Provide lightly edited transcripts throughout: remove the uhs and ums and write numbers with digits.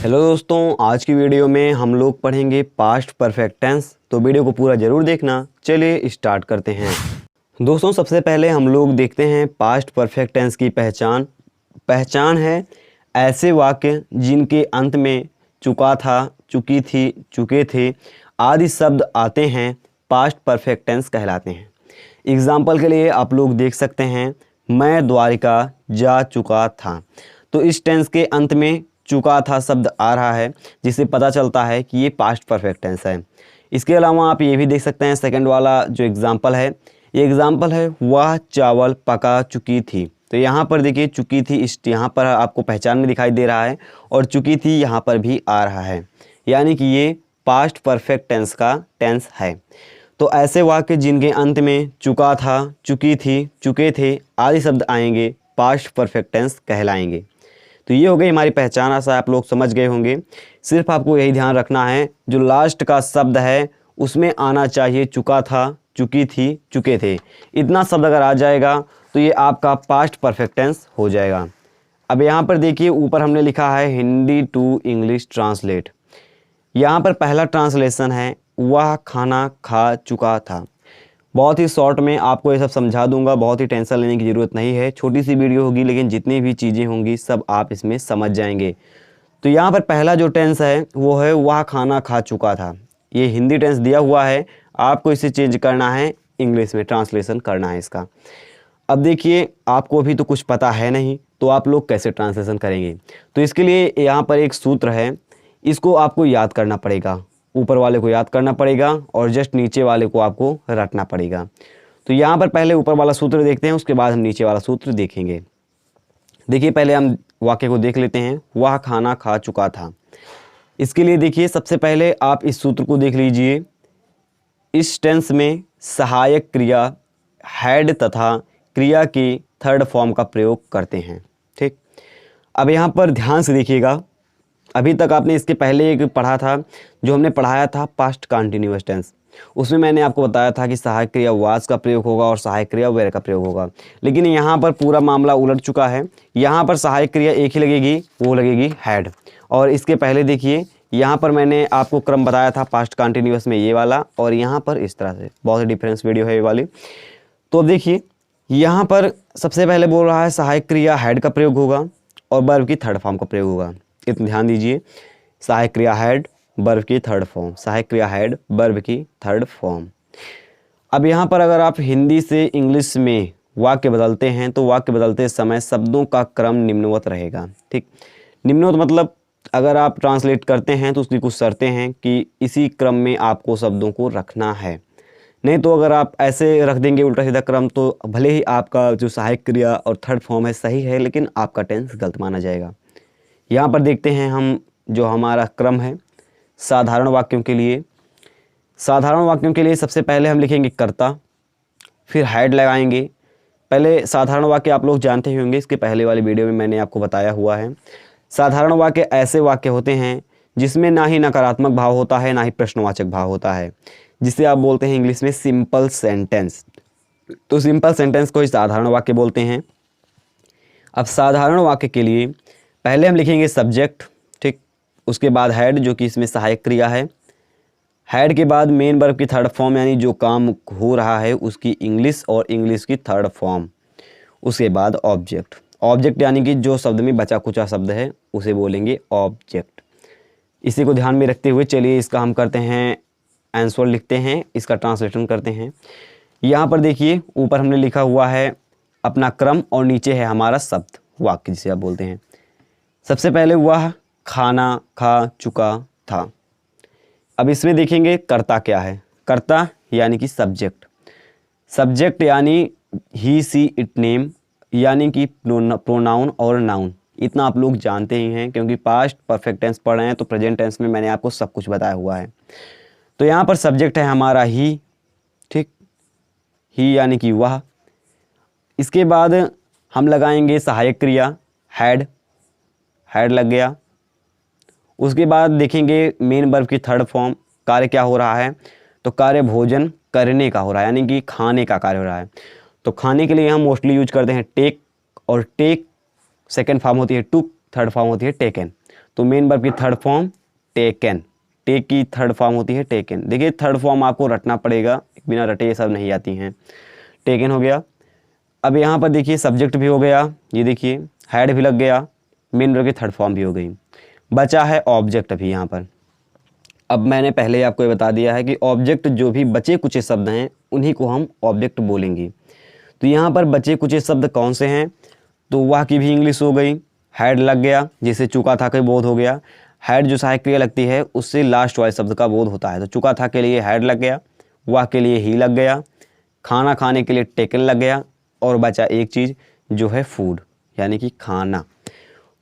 Hello दोस्तों, आज की वीडियो में हम लोग पढ़ेंगे पास्ट परफेक्ट टेंस। तो वीडियो को पूरा ज़रूर देखना। चलिए स्टार्ट करते हैं। दोस्तों, सबसे पहले हम लोग देखते हैं पास्ट परफेक्ट टेंस की पहचान है ऐसे वाक्य जिनके अंत में चुका था, चुकी थी, चुके थे आदि शब्द आते हैं, पास्ट परफेक्ट टेंस कहलाते हैं। एग्जाम्पल के लिए आप लोग देख सकते हैं, मैं द्वारिका जा चुका था। तो इस टेंस के अंत में चुका था शब्द आ रहा है, जिससे पता चलता है कि ये पास्ट परफेक्ट टेंस है। इसके अलावा आप ये भी देख सकते हैं, सेकंड वाला जो एग्जाम्पल है, ये एग्जाम्पल है वह चावल पका चुकी थी। तो यहाँ पर देखिए चुकी थी, इस यहाँ पर आपको पहचान में दिखाई दे रहा है, और चुकी थी यहाँ पर भी आ रहा है, यानी कि ये पास्ट परफेक्ट टेंस का टेंस है। तो ऐसे वाक्य जिनके अंत में चुका था, चुकी थी, चुके थे आदि शब्द आएंगे, पास्ट परफेक्ट टेंस कहलाएंगे। तो ये हो गई हमारी पहचान। आशा आप लोग समझ गए होंगे। सिर्फ आपको यही ध्यान रखना है, जो लास्ट का शब्द है उसमें आना चाहिए चुका था, चुकी थी, चुके थे। इतना शब्द अगर आ जाएगा तो ये आपका पास्ट परफेक्ट टेंस हो जाएगा। अब यहाँ पर देखिए, ऊपर हमने लिखा है हिंदी टू इंग्लिश ट्रांसलेट। यहाँ पर पहला ट्रांसलेशन है वह खाना खा चुका था। बहुत ही शॉर्ट में आपको ये सब समझा दूंगा, बहुत ही टेंशन लेने की ज़रूरत नहीं है। छोटी सी वीडियो होगी, लेकिन जितनी भी चीज़ें होंगी सब आप इसमें समझ जाएंगे। तो यहाँ पर पहला जो टेंस है वो है वह खाना खा चुका था। ये हिंदी टेंस दिया हुआ है, आपको इसे चेंज करना है, इंग्लिश में ट्रांसलेशन करना है इसका। अब देखिए, आपको अभी तो कुछ पता है नहीं, तो आप लोग कैसे ट्रांसलेशन करेंगे। तो इसके लिए यहाँ पर एक सूत्र है, इसको आपको याद करना पड़ेगा। ऊपर वाले को याद करना पड़ेगा और जस्ट नीचे वाले को आपको रटना पड़ेगा। तो यहाँ पर पहले ऊपर वाला सूत्र देखते हैं, उसके बाद हम नीचे वाला सूत्र देखेंगे। देखिए, पहले हम वाक्य को देख लेते हैं, वह खाना खा चुका था। इसके लिए देखिए, सबसे पहले आप इस सूत्र को देख लीजिए। इस टेंस में सहायक क्रिया हैड तथा क्रिया की थर्ड फॉर्म का प्रयोग करते हैं। ठीक, अब यहाँ पर ध्यान से देखिएगा। अभी तक आपने इसके पहले एक पढ़ा था, जो हमने पढ़ाया था पास्ट कंटिन्यूअस टेंस। उसमें मैंने आपको बताया था कि सहायक क्रिया वाज का प्रयोग होगा और सहायक क्रिया वेर का प्रयोग होगा। लेकिन यहाँ पर पूरा मामला उलट चुका है। यहाँ पर सहायक क्रिया एक ही लगेगी, वो लगेगी हैड। और इसके पहले देखिए, यहाँ पर मैंने आपको क्रम बताया था पास्ट कंटिन्यूअस में ये वाला, और यहाँ पर इस तरह से। बहुत ही डिफरेंस वीडियो है ये वाली। तो देखिए, यहाँ पर सबसे पहले बोल रहा है सहायक क्रिया हैड का प्रयोग होगा और वर्ब की थर्ड फॉर्म का प्रयोग होगा। इतना ध्यान दीजिए, सहायक क्रिया हैड, वर्ब की थर्ड फॉर्म, सहायक क्रिया हैड, वर्ब की थर्ड फॉर्म। अब यहाँ पर अगर आप हिंदी से इंग्लिश में वाक्य बदलते हैं, तो वाक्य बदलते समय शब्दों का क्रम निम्नवत रहेगा। ठीक, निम्नवत मतलब अगर आप ट्रांसलेट करते हैं तो उसकी कुछ शर्तें हैं कि इसी क्रम में आपको शब्दों को रखना है। नहीं तो अगर आप ऐसे रख देंगे उल्टा सीधा क्रम, तो भले ही आपका जो सहायक क्रिया और थर्ड फॉर्म है सही है, लेकिन आपका टेंस गलत माना जाएगा। यहाँ पर देखते हैं हम, जो हमारा क्रम है साधारण वाक्यों के लिए। साधारण वाक्यों के लिए सबसे पहले हम लिखेंगे कर्ता, फिर हैड लगाएंगे। पहले साधारण वाक्य आप लोग जानते ही होंगे, इसके पहले वाली वीडियो में मैंने आपको बताया हुआ है। साधारण वाक्य ऐसे वाक्य होते हैं जिसमें ना ही नकारात्मक भाव होता है, ना ही प्रश्नवाचक भाव होता है, जिसे आप बोलते हैं इंग्लिश में सिंपल सेंटेंस। तो सिंपल सेंटेंस को ही साधारण वाक्य बोलते हैं। अब साधारण वाक्य के लिए पहले हम लिखेंगे सब्जेक्ट, ठीक, उसके बाद हैड, जो कि इसमें सहायक क्रिया है। हैड के बाद मेन वर्ब की थर्ड फॉर्म, यानी जो काम हो रहा है उसकी इंग्लिश और इंग्लिश की थर्ड फॉर्म। उसके बाद ऑब्जेक्ट, ऑब्जेक्ट यानी कि जो शब्द में बचा कुचा शब्द है उसे बोलेंगे ऑब्जेक्ट। इसी को ध्यान में रखते हुए चलिए इसका हम करते हैं आंसर, लिखते हैं, इसका ट्रांसलेशन करते हैं। यहाँ पर देखिए, ऊपर हमने लिखा हुआ है अपना क्रम और नीचे है हमारा शब्द वाक्य, जिसे आप बोलते हैं। सबसे पहले वह खाना खा चुका था। अब इसमें देखेंगे कर्ता क्या है। कर्ता यानी कि सब्जेक्ट, सब्जेक्ट यानी ही सी इट नेम, यानी कि प्रोनाउन और नाउन। इतना आप लोग जानते ही हैं, क्योंकि पास्ट परफेक्ट टेंस पढ़ रहे हैं, तो प्रेजेंट टेंस में मैंने आपको सब कुछ बताया हुआ है। तो यहाँ पर सब्जेक्ट है हमारा ही, ठीक, ही यानी कि वह। इसके बाद हम लगाएंगे सहायक क्रिया हैड, हैड लग गया। उसके बाद देखेंगे मेन वर्ब की थर्ड फॉर्म, कार्य क्या हो रहा है, तो कार्य भोजन करने का हो रहा है, यानी कि खाने का कार्य हो रहा है। तो खाने के लिए हम मोस्टली यूज करते हैं टेक, और टेक सेकंड फॉर्म होती है टुक, थर्ड फॉर्म होती है टेकन। तो मेन वर्ब की थर्ड फॉर्म टेकन, टेक की थर्ड फॉर्म होती है टेकन। देखिए थर्ड फॉर्म आपको रटना पड़ेगा, बिना रटे ये सब नहीं आती हैं। टेकन हो गया। अब यहाँ पर देखिए सब्जेक्ट भी हो गया, ये देखिए हैड भी लग गया, मेन वर्ब की थर्ड फॉर्म भी हो गई। बचा है ऑब्जेक्ट अभी यहाँ पर। अब मैंने पहले आपको ये बता दिया है कि ऑब्जेक्ट जो भी बचे कुछ शब्द हैं उन्हीं को हम ऑब्जेक्ट बोलेंगे। तो यहाँ पर बचे कुछ शब्द कौन से हैं, तो वह की भी इंग्लिश हो गई, हैड लग गया, जैसे चुका था के बोध हो गया। हैड जो सहायक क्रिया लगती है उससे लास्ट वाले शब्द का बोध होता है, तो चुका था के लिए हैड लग गया, वह के लिए ही लग गया, खाना खाने के लिए टेकन लग गया, और बचा एक चीज़ जो है फूड यानी कि खाना।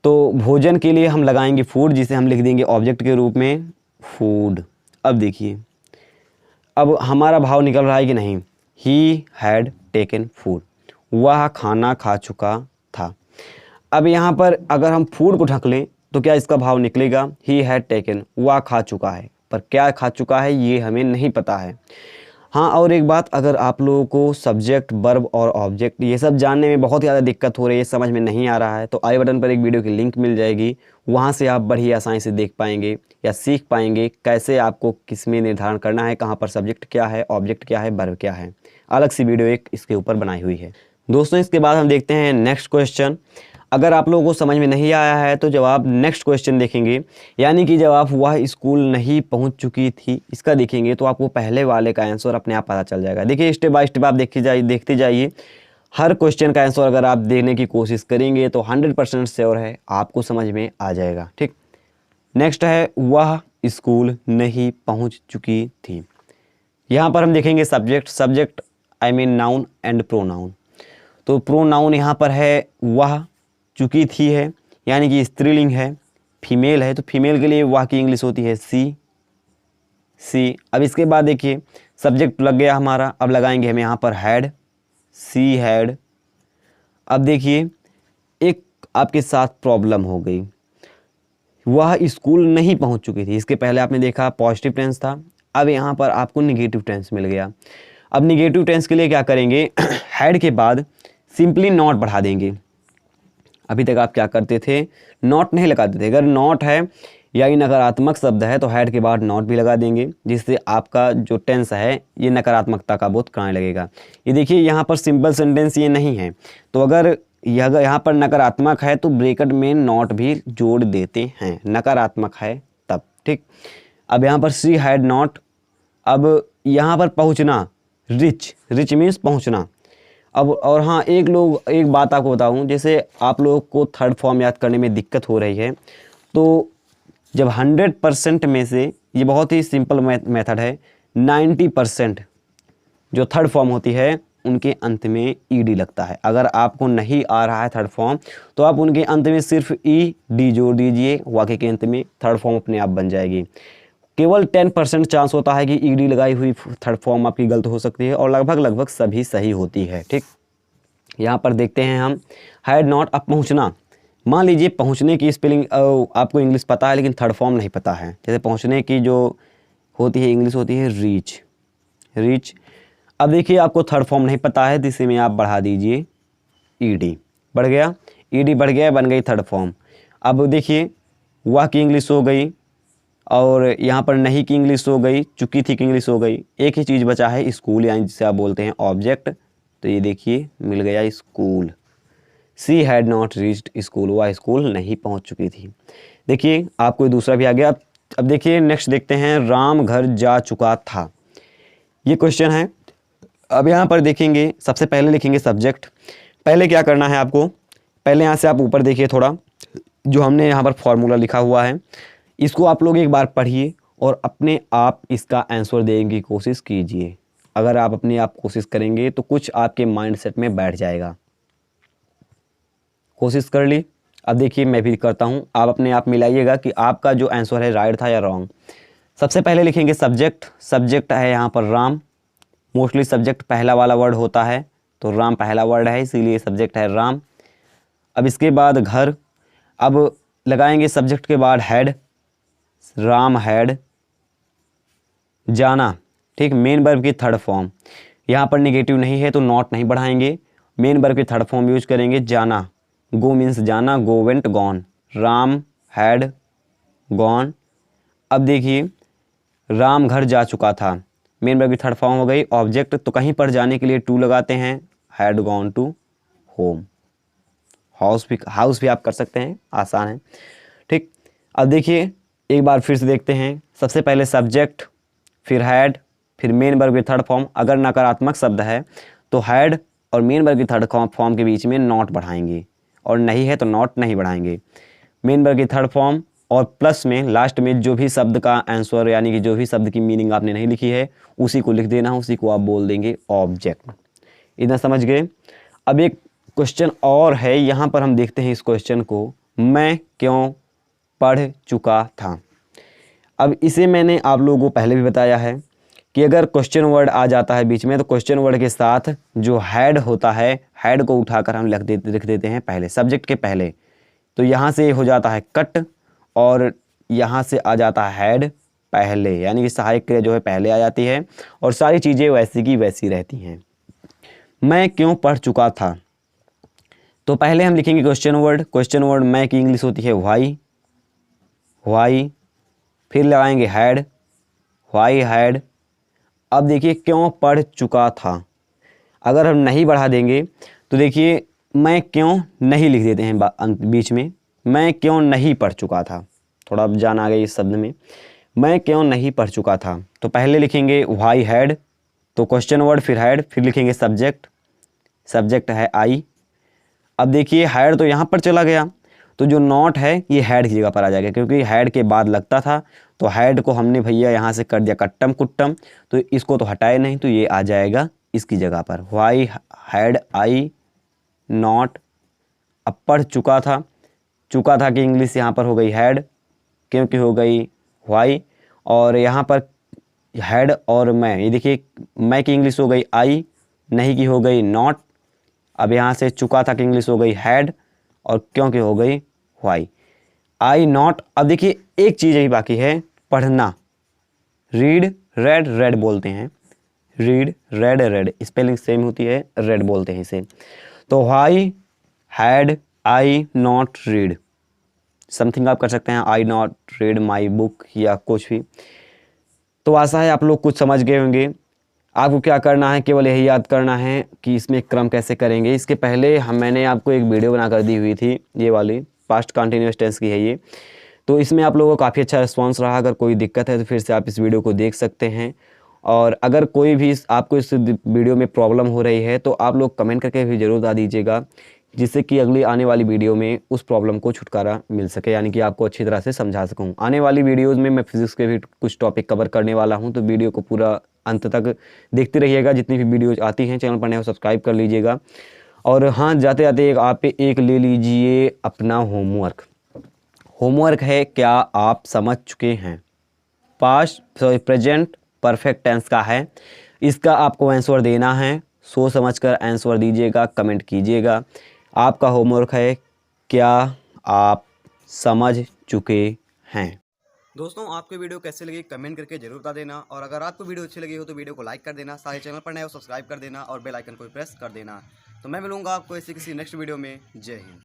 तो भोजन के लिए हम लगाएंगे फूड, जिसे हम लिख देंगे ऑब्जेक्ट के रूप में फूड। अब देखिए अब हमारा भाव निकल रहा है कि नहीं, ही हैड टेकन फूड, वह खाना खा चुका था। अब यहाँ पर अगर हम फूड को ढक लें तो क्या इसका भाव निकलेगा, ही हैड टेकन, वह खा चुका है, पर क्या खा चुका है ये हमें नहीं पता है। हाँ, और एक बात, अगर आप लोगों को सब्जेक्ट वर्ब और ऑब्जेक्ट ये सब जानने में बहुत ज़्यादा दिक्कत हो रही है, समझ में नहीं आ रहा है, तो आई बटन पर एक वीडियो की लिंक मिल जाएगी, वहाँ से आप बड़ी आसानी से देख पाएंगे या सीख पाएंगे कैसे आपको किस में निर्धारण करना है, कहाँ पर सब्जेक्ट क्या है, ऑब्जेक्ट क्या है, वर्ब क्या है। अलग सी वीडियो एक इसके ऊपर बनाई हुई है। दोस्तों इसके बाद हम देखते हैं नेक्स्ट क्वेश्चन। अगर आप लोगों को समझ में नहीं आया है तो जब आप नेक्स्ट क्वेश्चन देखेंगे, यानी कि जब आप वह स्कूल नहीं पहुंच चुकी थी इसका देखेंगे, तो आपको पहले वाले का आंसर अपने आप पता चल जाएगा। देखिए स्टेप बाय स्टेप आप देखते जाइए। हर क्वेश्चन का आंसर अगर आप देखने की कोशिश करेंगे तो 100% श्योर है आपको समझ में आ जाएगा। ठीक, नेक्स्ट है वह स्कूल नहीं पहुँच चुकी थी। यहाँ पर हम देखेंगे subject I mean noun and pronoun. तो प्रोनाउन यहाँ पर है वह, चुकी थी है यानी कि स्त्रीलिंग है, फीमेल है, तो फीमेल के लिए वह की इंग्लिश होती है सी। अब इसके बाद देखिए सब्जेक्ट लग गया हमारा, अब लगाएंगे हम यहाँ पर हैड, सी हैड। अब देखिए एक आपके साथ प्रॉब्लम हो गई, वह स्कूल नहीं पहुँच चुकी थी। इसके पहले आपने देखा पॉजिटिव टेंस था, अब यहाँ पर आपको निगेटिव टेंस मिल गया। अब निगेटिव टेंस के लिए क्या करेंगे, हैड के बाद सिंपली नॉट बढ़ा देंगे। अभी तक आप क्या करते थे, नॉट नहीं लगाते थे। अगर नॉट है या ये नकारात्मक शब्द है तो हैड के बाद नॉट भी लगा देंगे, जिससे आपका जो टेंस है ये नकारात्मकता का बोध कराने लगेगा। ये देखिए यहाँ पर सिंपल सेंटेंस ये नहीं है, तो अगर यहाँ पर नकारात्मक है तो ब्रैकेट में नॉट भी जोड़ देते हैं, नकारात्मक है तब। ठीक, अब यहाँ पर सी हैड नॉट। अब यहाँ पर पहुँचना, रिच मीन्स पहुँचना। अब और हाँ, एक बात आपको बताऊं, जैसे आप लोगों को थर्ड फॉर्म याद करने में दिक्कत हो रही है, तो जब 100% में से, ये बहुत ही सिंपल मेथड है, 90% जो थर्ड फॉर्म होती है उनके अंत में ईडी लगता है। अगर आपको नहीं आ रहा है थर्ड फॉर्म तो आप उनके अंत में सिर्फ डी जोड़ दीजिए, वाक्य के अंत में थर्ड फॉर्म अपने आप बन जाएगी। केवल 10% चांस होता है कि ईडी लगाई हुई थर्ड फॉर्म आपकी गलत हो सकती है, और लगभग सभी सही होती है। ठीक, यहाँ पर देखते हैं हम हैड नॉट। अब पहुँचना, मान लीजिए पहुँचने की स्पेलिंग आपको इंग्लिश पता है लेकिन थर्ड फॉर्म नहीं पता है। जैसे पहुँचने की जो होती है इंग्लिश होती है रीच। अब देखिए आपको थर्ड फॉर्म नहीं पता है, जिससे में आप बढ़ा दीजिए ईडी, बढ़ गया, ईडी बढ़ गया, बन गई थर्ड फॉर्म। अब देखिए वह की इंग्लिश हो गई, और यहाँ पर नहीं की इंग्लिश हो गई, चुकी थी की इंग्लिश हो गई। एक ही चीज़ बचा है स्कूल, यानी जिसे आप बोलते हैं ऑब्जेक्ट। तो ये देखिए मिल गया school. She had not reached school, वह स्कूल नहीं पहुँच चुकी थी। देखिए आपको दूसरा भी आ गया। अब देखिए नेक्स्ट देखते हैं, राम घर जा चुका था। ये क्वेश्चन है। अब यहाँ पर देखेंगे, सबसे पहले लिखेंगे सब्जेक्ट। पहले क्या करना है आपको, पहले यहाँ से आप ऊपर देखिए थोड़ा, जो हमने यहाँ पर फॉर्मूला लिखा हुआ है, इसको आप लोग एक बार पढ़िए और अपने आप इसका आंसर देने की कोशिश कीजिए। अगर आप अपने आप कोशिश करेंगे तो कुछ आपके माइंडसेट में बैठ जाएगा। कोशिश कर ली। अब देखिए मैं भी करता हूँ, आप अपने आप मिलाइएगा कि आपका जो आंसर है राइट था या रॉन्ग। सबसे पहले लिखेंगे सब्जेक्ट है यहाँ पर राम। मोस्टली सब्जेक्ट पहला वाला वर्ड होता है, तो राम पहला वर्ड है, इसीलिए सब्जेक्ट है राम। अब इसके बाद घर, अब लगाएंगे सब्जेक्ट के बाद हैड, राम हैड जाना। ठीक, मेन वर्ब की थर्ड फॉर्म, यहाँ पर नेगेटिव नहीं है तो नॉट नहीं बढ़ाएंगे, मेन वर्ब की थर्ड फॉर्म यूज करेंगे जाना। गो मीन्स जाना, go went gone. Ram had gone. अब देखिए राम घर जा चुका था, मेन वर्ब की थर्ड फॉर्म हो गई। ऑब्जेक्ट तो कहीं पर जाने के लिए टू लगाते हैं, had gone to home. House भी आप कर सकते हैं, आसान है। ठीक, अब देखिए एक बार फिर से देखते हैं। सबसे पहले सब्जेक्ट, फिर हैड, फिर मेन वर्ब की थर्ड फॉर्म। अगर नकारात्मक शब्द है तो हैड और मेन वर्ब की थर्ड फॉर्म के बीच में नॉट बढ़ाएंगे, और नहीं है तो नॉट नहीं बढ़ाएंगे। मेन वर्ब की थर्ड फॉर्म और प्लस में लास्ट में जो भी शब्द का आंसर, यानी कि जो भी शब्द की मीनिंग आपने नहीं लिखी है उसी को लिख देना, उसी को आप बोल देंगे ऑब्जेक्ट। इतना समझ गए। अब एक क्वेश्चन और है, यहाँ पर हम देखते हैं इस क्वेश्चन को, मैं क्यों पढ़ चुका था। अब इसे मैंने आप लोगों को पहले भी बताया है कि अगर क्वेश्चन वर्ड आ जाता है बीच में तो क्वेश्चन वर्ड के साथ जो हैड होता है, हैड को उठाकर हम लिख देते हैं पहले, सब्जेक्ट के पहले। तो यहाँ से हो जाता है कट और यहाँ से आ जाता है हैड पहले, यानी कि सहायक क्रिया जो है पहले आ जाती है और सारी चीज़ें वैसी की वैसी रहती हैं। मैं क्यों पढ़ चुका था, तो पहले हम लिखेंगे क्वेश्चन वर्ड। क्वेश्चन वर्ड मैं की इंग्लिश होती है व्हाई, व्हाई, फिर लगाएंगे हैड, व्हाई हैड। अब देखिए क्यों पढ़ चुका था, अगर हम नहीं बढ़ा देंगे तो देखिए मैं क्यों नहीं लिख देते हैं बीच में, मैं क्यों नहीं पढ़ चुका था। थोड़ा अब जान आ गई इस शब्द में, मैं क्यों नहीं पढ़ चुका था। तो पहले लिखेंगे व्हाई हैड, तो क्वेश्चन वर्ड फिर हैड, फिर लिखेंगे सब्जेक्ट, सब्जेक्ट है आई। अब देखिए हैड तो यहाँ पर चला गया, तो जो नॉट है ये हैड की जगह पर आ जाएगा, क्योंकि हैड के बाद लगता था। तो हैड को हमने भैया यहाँ से कर दिया कट्टम कुट्टम, तो इसको तो हटाए नहीं, तो ये आ जाएगा इसकी जगह पर, व्हाई हैड आई नॉट। अब पढ़ चुका था, चुका था कि इंग्लिश यहाँ पर हो गई हैड, क्योंकि हो गई व्हाई, और यहाँ पर हैड और मैं, ये देखिए मैं की इंग्लिश हो गई आई, नहीं की हो गई नॉट। अब यहाँ से चुका था कि इंग्लिश हो गई हैड और क्योंकि हो गई व्हाई, आई नॉट। अब देखिए एक चीज़ यही बाकी है, पढ़ना, रीड रेड, रेड बोलते हैं, read red, red spelling same होती है, रेड बोलते हैं इसे। तो why had I not read, something आप कर सकते हैं, आई नॉट रीड माई बुक या कुछ भी। तो आशा है आप लोग कुछ समझ गए होंगे। आपको क्या करना है, केवल यही याद करना है कि इसमें क्रम कैसे करेंगे। इसके पहले मैंने आपको एक वीडियो बना कर दी हुई थी, ये वाली पास्ट कंटिन्यूअस टेंस की है ये, तो इसमें आप लोगों को काफ़ी अच्छा रिस्पांस रहा। अगर कोई दिक्कत है तो फिर से आप इस वीडियो को देख सकते हैं, और अगर कोई भी आपको इस वीडियो में प्रॉब्लम हो रही है तो आप लोग कमेंट करके भी ज़रूर बता दीजिएगा, जिससे कि अगली आने वाली वीडियो में उस प्रॉब्लम को छुटकारा मिल सके, यानी कि आपको अच्छी तरह से समझा सकूं। आने वाली वीडियोज़ में मैं फिजिक्स के भी कुछ टॉपिक कवर करने वाला हूं, तो वीडियो को पूरा अंत तक देखते रहिएगा। जितनी भी वीडियोज आती हैं चैनल पर नए हो सब्सक्राइब कर लीजिएगा। और हाँ, जाते जाते आप एक ले लीजिए अपना होमवर्क। होमवर्क है, क्या आप समझ चुके हैं, पास्ट प्रेजेंट परफेक्ट टेंस का है, इसका आपको आंसर देना है। सोच समझकर आंसर दीजिएगा, कमेंट कीजिएगा। आपका होमवर्क है, क्या आप समझ चुके हैं। दोस्तों आपको वीडियो कैसे लगी कमेंट करके जरूर बता देना, और अगर आपको वीडियो अच्छी लगी हो तो वीडियो को लाइक कर देना, सारे चैनल पर नए हो सब्सक्राइब कर देना और बेल आइकन को प्रेस कर देना। तो मैं मिलूंगा आपको ऐसे किसी नेक्स्ट वीडियो में। जय हिंद।